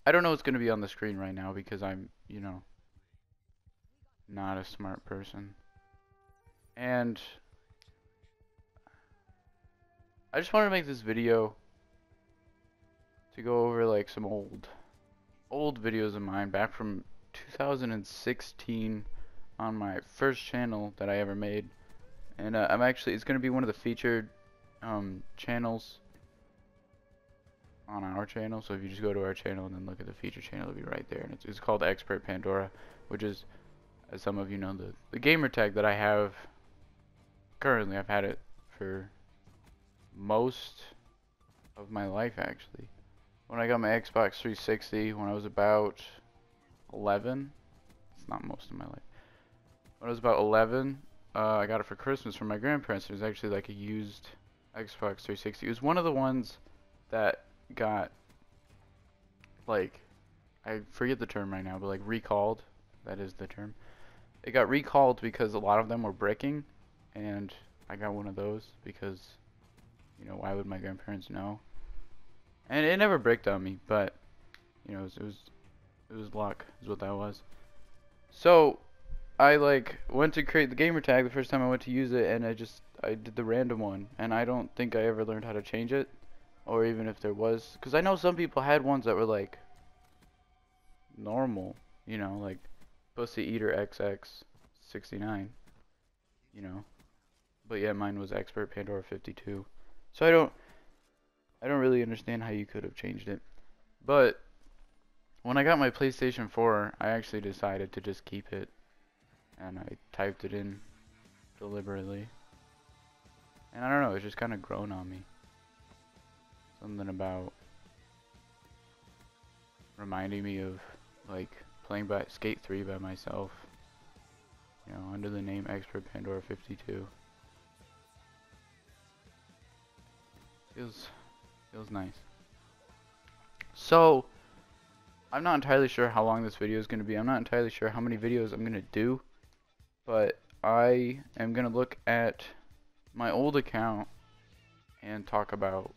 I don't know what's gonna be on the screen right now because I'm, not a smart person. And I just wanted to make this video to go over like some old videos of mine back from 2016 on my first channel that I ever made. And it's gonna be one of the featured channels on our channel. So if you just go to our channel and then look at the feature channel, it'll be right there. And it's called Expert Pandora, which is, as some of you know, the gamer tag that I have currently. I've had it for most of my life, actually. When I got my Xbox 360 when I was about 11, it's not most of my life. When I was about 11, I got it for Christmas from my grandparents. It was actually like a used Xbox 360. It was one of the ones that got, like, I forget the term right now, but like recalled. That is the term. It got recalled because a lot of them were breaking, and I got one of those because, why would my grandparents know? And it never bricked on me, but it was luck, is what that was. So I like went to create the gamer tag the first time I went to use it, and I did the random one, and I don't think I ever learned how to change it, or even if there was, because I know some people had ones that were like normal, like Pussy Eater XX69, you know. But yeah, mine was Expert Pandora 52. So I don't really understand how you could have changed it. But when I got my PlayStation 4, I actually decided to just keep it, and I typed it in deliberately. And I don't know, it's just kind of grown on me. Something about reminding me of like playing by Skate 3 by myself, under the name Expert Pandora 52. Feels nice. So I'm not entirely sure how long this video is going to be. I'm not entirely sure how many videos I'm going to do, but I am going to look at my old account and talk about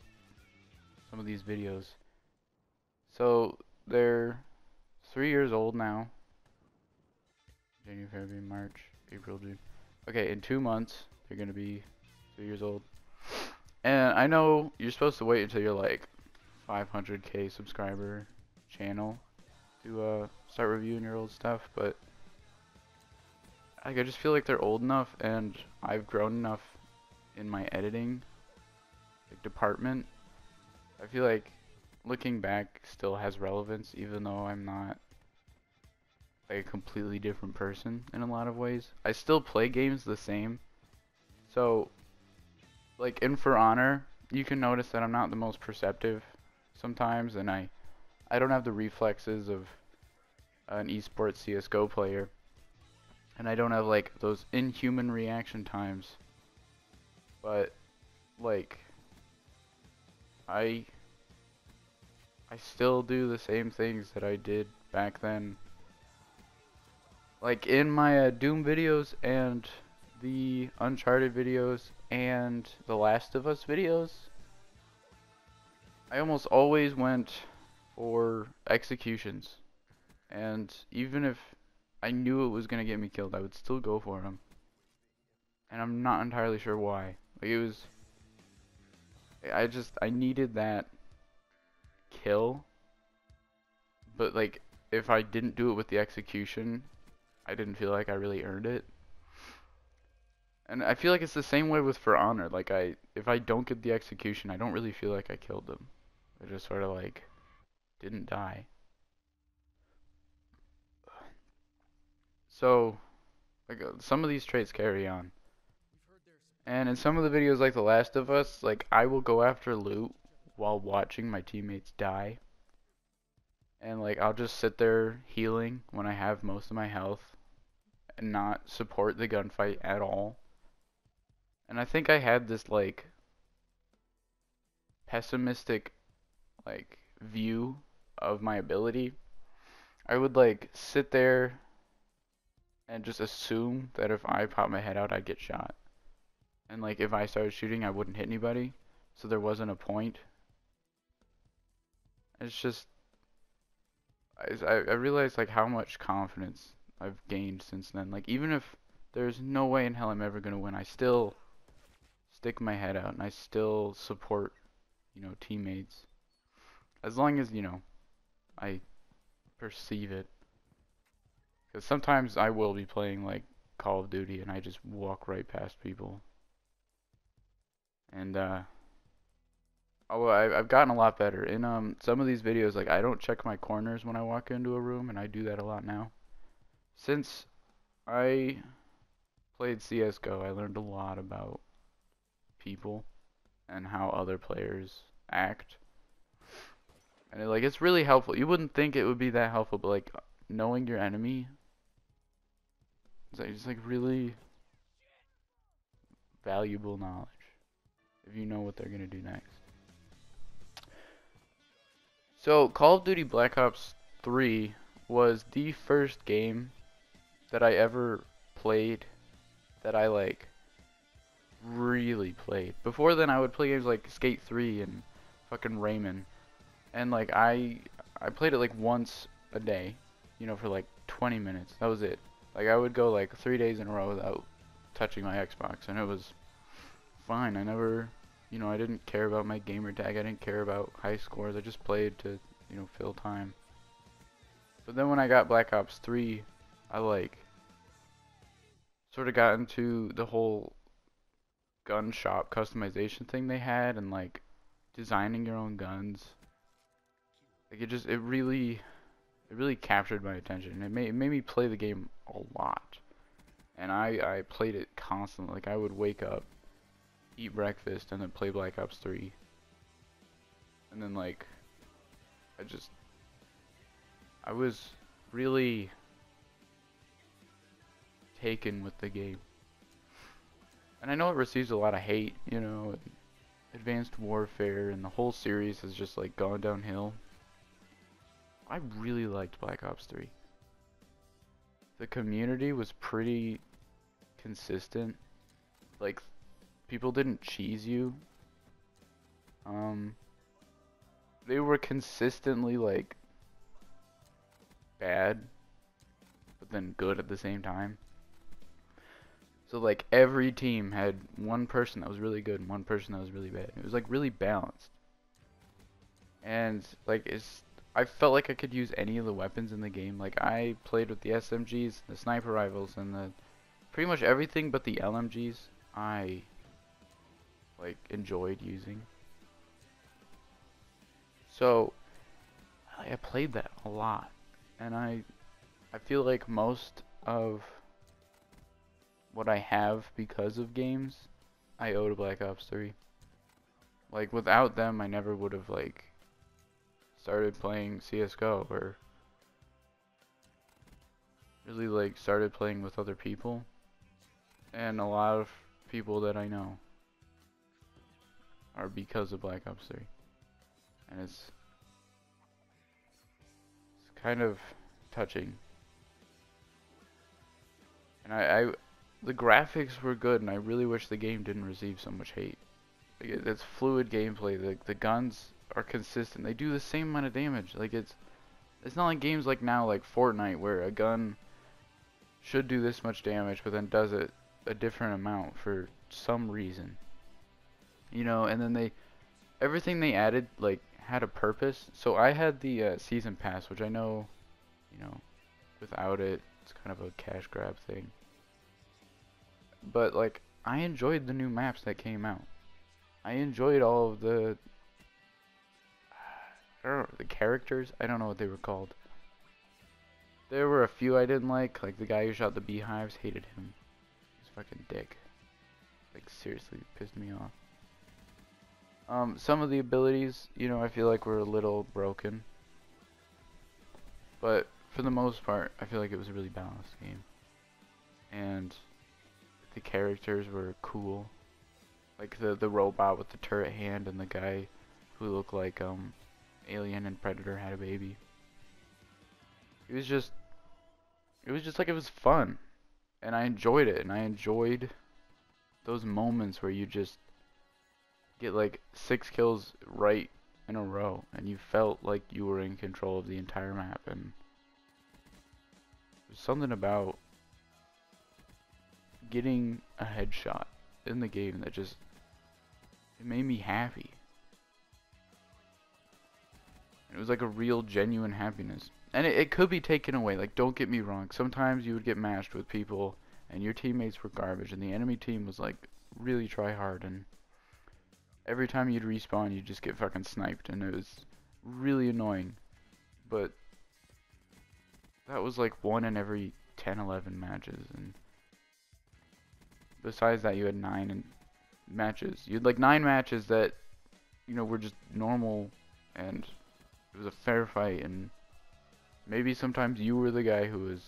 some of these videos. So they're 3 years old now. January, February, March, April, June. Okay, in 2 months they're going to be 3 years old. And I know you're supposed to wait until you're like 500k subscriber channel to start reviewing your old stuff, but I just feel like they're old enough and I've grown enough in my editing department. I feel like looking back still has relevance, even though I'm not like a completely different person in a lot of ways. I still play games the same. So like in For Honor, you can notice that I'm not the most perceptive sometimes, and I don't have the reflexes of an esports CS:GO player, and I don't have like those inhuman reaction times. But like I still do the same things that I did back then. Like in my Doom videos and the Uncharted videos and the Last of Us videos, I almost always went for executions. And even if I knew it was gonna get me killed, I would still go for them. And I'm not entirely sure why. Like it was, I needed that kill. But like, if I didn't do it with the execution, I didn't feel like I really earned it. And I feel like it's the same way with For Honor. Like if I don't get the execution, I don't really feel like I killed them. I just sort of like didn't die. So like some of these traits carry on. And in some of the videos like The Last of Us, like I will go after loot while watching my teammates die. And like I'll just sit there healing when I have most of my health and not support the gunfight at all. And I think I had this like pessimistic like view of my ability. I would like sit there and just assume that if I pop my head out I'd get shot. And like if I started shooting I wouldn't hit anybody, so there wasn't a point. It's just I realized like how much confidence I've gained since then. Like even if there's no way in hell I'm ever gonna win, I still stick my head out and I still support, teammates. As long as, I perceive it. Because sometimes I will be playing like Call of Duty and I just walk right past people. And although I've gotten a lot better. In some of these videos, like I don't check my corners when I walk into a room, and I do that a lot now. Since I played CS:GO, I learned a lot about people and how other players act. And it's really helpful. You wouldn't think it would be that helpful, but like knowing your enemy is like, just like really valuable knowledge if you know what they're gonna do next. So Call of Duty Black Ops 3 was the first game that I ever played that I like really played. Before then I would play games like Skate 3 and fucking Rayman. And like I played it like once a day, for like 20 minutes. That was it. Like I would go like 3 days in a row without touching my Xbox and it was fine. I never, I didn't care about my gamer tag. I didn't care about high scores. I just played to, fill time. But then when I got Black Ops 3, I like sort of got into the whole gun shop customization thing they had and like designing your own guns. Like it really captured my attention. It made me play the game a lot. And I played it constantly. Like I would wake up, eat breakfast, and then play Black Ops 3. And then like I was really taken with the game. And I know it receives a lot of hate, Advanced Warfare and the whole series has just like gone downhill. I really liked Black Ops 3. The community was pretty consistent. Like people didn't cheese you. They were consistently like bad, but then good at the same time. So like every team had one person that was really good and one person that was really bad. It was like really balanced. And like I felt like I could use any of the weapons in the game. Like I played with the SMGs, the sniper rifles, and the pretty much everything but the LMGs I like enjoyed using. So I played that a lot. And I feel like most of what I have because of games, I owe to Black Ops 3. Like without them, I never would have like started playing CS:GO or really like started playing with other people. And a lot of people that I know are because of Black Ops 3. And it's kind of touching. And the graphics were good, and I really wish the game didn't receive so much hate. Like it's fluid gameplay. The guns are consistent. They do the same amount of damage. Like it's not like games like now, like Fortnite, where a gun should do this much damage, but then does it a different amount for some reason. And then everything they added like had a purpose. So I had the season pass, which I know, without it, it's kind of a cash grab thing. But like I enjoyed the new maps that came out. I enjoyed all of the I don't know, the characters. I don't know what they were called. There were a few I didn't like the guy who shot the beehives. Hated him. He's a fucking dick. Like seriously, pissed me off. Some of the abilities, I feel like were a little broken. But for the most part, I feel like it was a really balanced game. And the characters were cool. Like the robot with the turret hand and the guy who looked like Alien and Predator had a baby. It was just like it was fun. And I enjoyed it, and I enjoyed those moments where you just get like 6 kills right in a row, and you felt like you were in control of the entire map. And there's something about getting a headshot in the game that just, it made me happy. It was like a real genuine happiness. And it could be taken away, like, don't get me wrong. Sometimes you would get matched with people and your teammates were garbage and the enemy team was like really try hard, and every time you'd respawn you'd just get fucking sniped, and it was really annoying. But that was like 1 in every 10, 11 matches, and besides that you had 9 matches. You had like 9 matches that, you know, were just normal, and it was a fair fight, and maybe sometimes you were the guy who was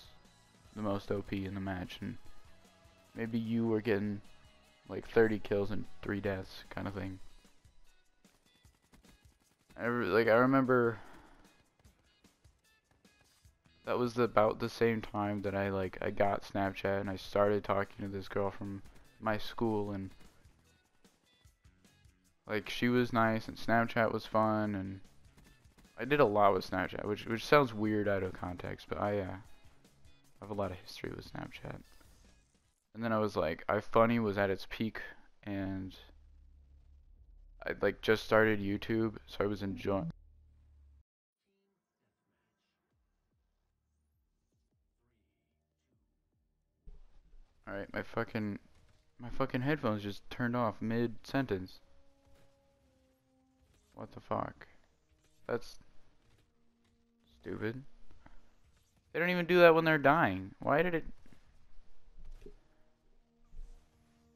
the most OP in the match, and maybe you were getting like 30 kills and 3 deaths kind of thing. I remember that was about the same time that I got Snapchat and I started talking to this girl from my school, and like she was nice and Snapchat was fun, and I did a lot with Snapchat, which sounds weird out of context, but I have a lot of history with Snapchat. And then I was like, iFunny was at its peak, and I like just started YouTube, so I was enjoying. All right, my fucking headphones just turned off mid sentence. What the fuck? That's stupid. They don't even do that when they're dying. Why did it?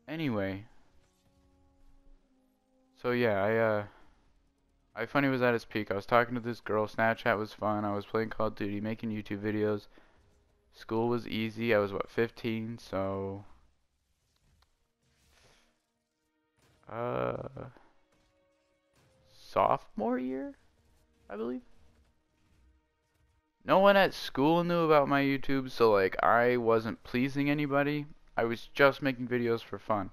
Anyway. So yeah, iFunny was at its peak. I was talking to this girl. Snapchat was fun. I was playing Call of Duty, making YouTube videos. School was easy. I was what, 15, so uh sophomore year, I believe. No one at school knew about my YouTube, so like I wasn't pleasing anybody. I was just making videos for fun.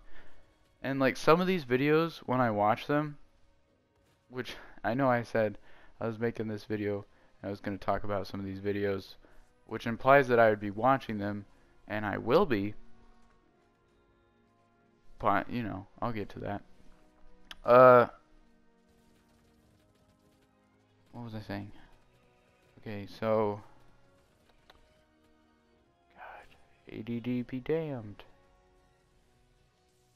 And like some of these videos, when I watch them, which I know I said I was making this video and I was going to talk about some of these videos, which implies that I would be watching them, and I will be, but you know, I'll get to that. What was I saying? Okay, so God, ADD be damned.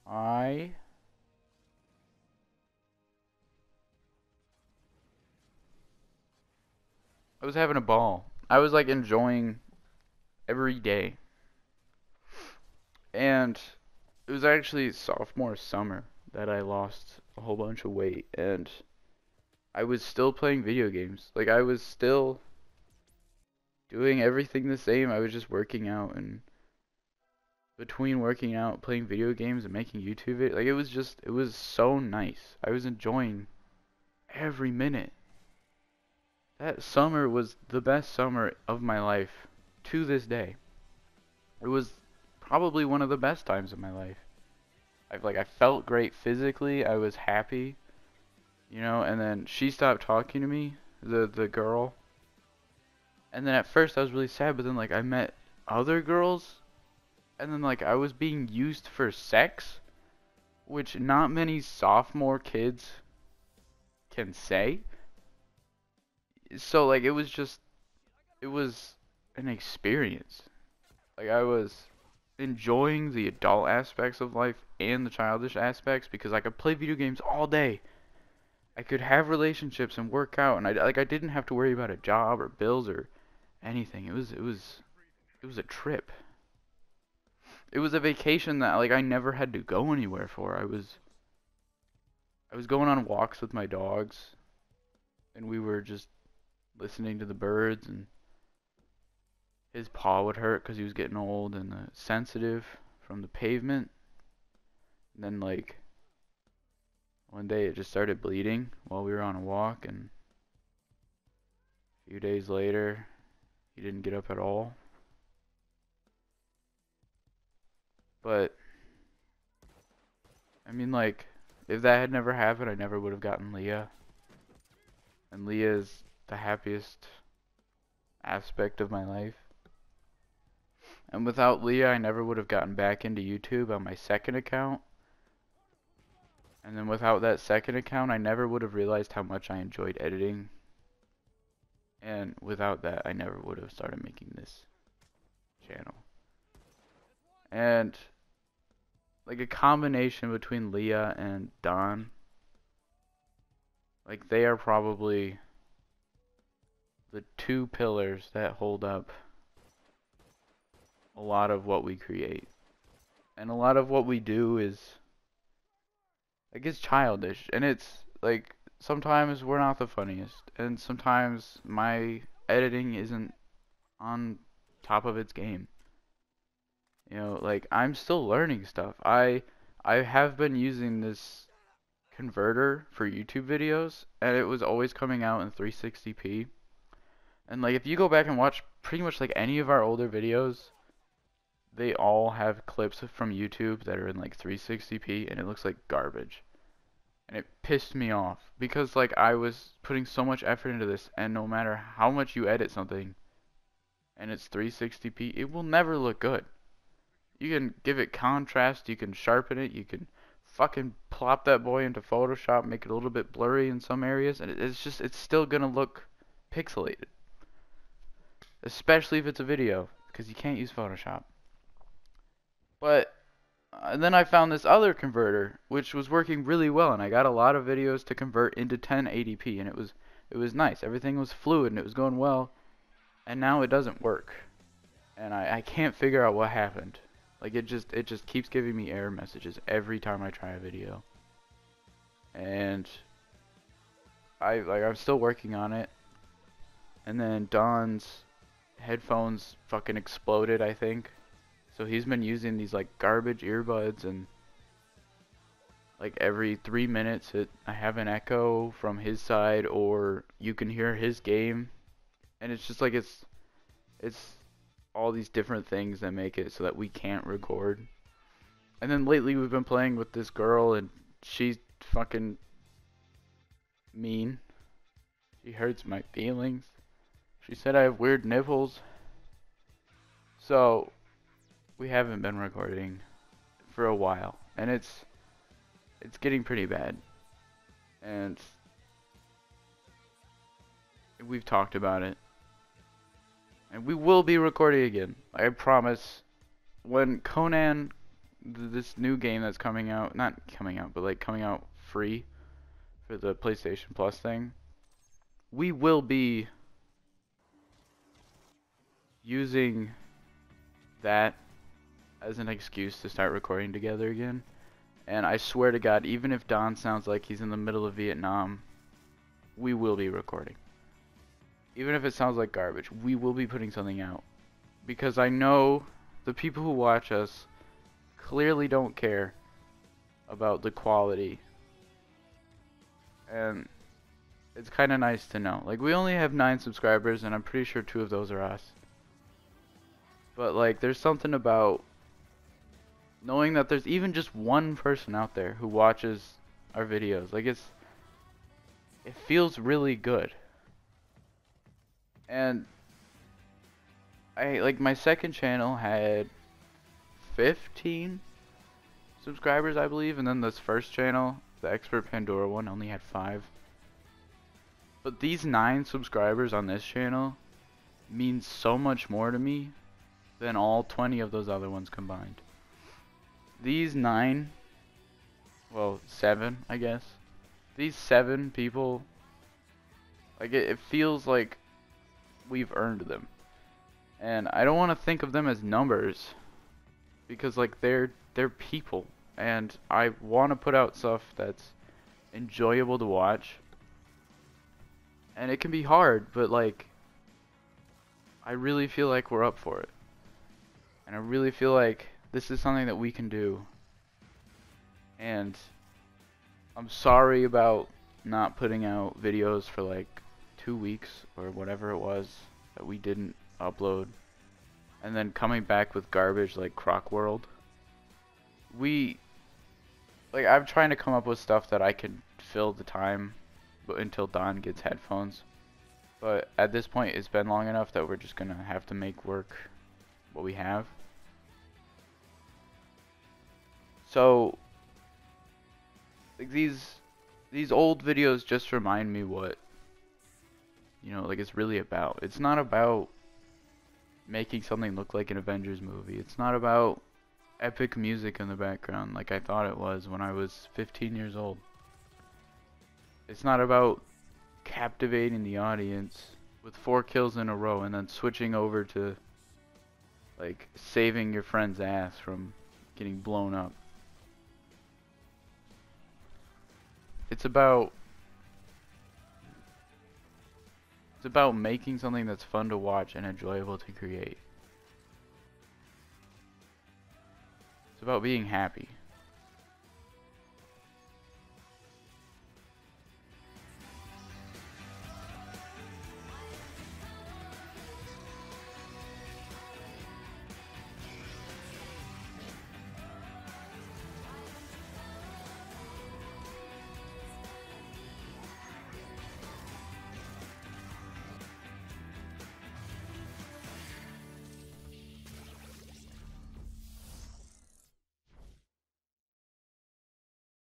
I was having a ball. I was like enjoying every day. And it was actually sophomore summer that I lost a whole bunch of weight, and I was still playing video games. Like I was still doing everything the same. I was just working out, and between working out, playing video games, and making YouTube videos, like it was so nice. I was enjoying every minute. That summer was the best summer of my life to this day. It was probably one of the best times of my life. I felt great physically. I was happy, you know. And then she stopped talking to me, the girl. And then at first I was really sad, but then like I met other girls, and then like I was being used for sex, which not many sophomore kids can say. So like it was an experience. Like I was enjoying the adult aspects of life and the childish aspects, because I could play video games all day. I could have relationships and work out, and I didn't have to worry about a job or bills or anything. It was a trip. It was a vacation that like I never had to go anywhere for. I was going on walks with my dogs, and we were just listening to the birds, and his paw would hurt because he was getting old and sensitive from the pavement. And then like one day it just started bleeding while we were on a walk, and a few days later he didn't get up at all. But I mean, like, if that had never happened, I never would have gotten Leah. And Leah is the happiest aspect of my life. And without Leah, I never would have gotten back into YouTube on my second account. And then without that second account, I never would have realized how much I enjoyed editing. And without that, I never would have started making this channel. And like a combination between Leah and Don, like they are probably the two pillars that hold up a lot of what we create. And a lot of what we do is, like, it's childish. And it's, like, sometimes we're not the funniest. And sometimes my editing isn't on top of its game. You know, like, I'm still learning stuff. I have been using this converter for YouTube videos, and it was always coming out in 360p. And, like, if you go back and watch pretty much, like, any of our older videos, they all have clips from YouTube that are in like 360p and it looks like garbage. And it pissed me off because like I was putting so much effort into this, and no matter how much you edit something and it's 360p, it will never look good. You can give it contrast, you can sharpen it, you can fucking plop that boy into Photoshop, make it a little bit blurry in some areas, and it's still gonna look pixelated. Especially if it's a video, because you can't use Photoshop. But then I found this other converter, which was working really well, and I got a lot of videos to convert into 1080p, and it was nice. Everything was fluid, and it was going well. And now it doesn't work, and I can't figure out what happened. Like it just keeps giving me error messages every time I try a video. And I'm still working on it. And then Don's headphones fucking exploded, I think. So he's been using these like garbage earbuds, and like every 3 minutes I have an echo from his side, or you can hear his game, and it's just like it's all these different things that make it so that we can't record. And then lately we've been playing with this girl, and she's fucking mean. She hurts my feelings. She said I have weird nipples. So we haven't been recording for a while, and it's getting pretty bad. And we've talked about it. And we will be recording again. I promise. When Conan, this new game that's coming out, not coming out, but like coming out free for the PlayStation Plus thing, we will be using that as an excuse to start recording together again. And I swear to God, even if Don sounds like he's in the middle of Vietnam, we will be recording. Even if it sounds like garbage, we will be putting something out. Because I know the people who watch us clearly don't care about the quality. And it's kind of nice to know. Like, we only have 9 subscribers, and I'm pretty sure 2 of those are us. But, like, there's something about knowing that there's even just one person out there who watches our videos. Like, it feels really good. And like my second channel had 15 subscribers, I believe, and then this first channel, the Expert Pandora one, only had 5. But these 9 subscribers on this channel means so much more to me than all 20 of those other ones combined. These 9, well, 7, I guess. These 7 people, like it feels like we've earned them. And I don't want to think of them as numbers, because like they're people, and I want to put out stuff that's enjoyable to watch. And it can be hard, but like I really feel like we're up for it. And I really feel like this is something that we can do. And I'm sorry about not putting out videos for like 2 weeks or whatever it was that we didn't upload, and then coming back with garbage like Croc World. I'm trying to come up with stuff that I can fill the time until Don gets headphones. But at this point, it's been long enough that we're just gonna have to make work what we have. So, like these old videos just remind me what, you know, like it's really about. It's not about making something look like an Avengers movie. It's not about epic music in the background like I thought it was when I was 15 years old. It's not about captivating the audience with 4 kills in a row and then switching over to like saving your friend's ass from getting blown up. It's about making something that's fun to watch and enjoyable to create. It's about being happy.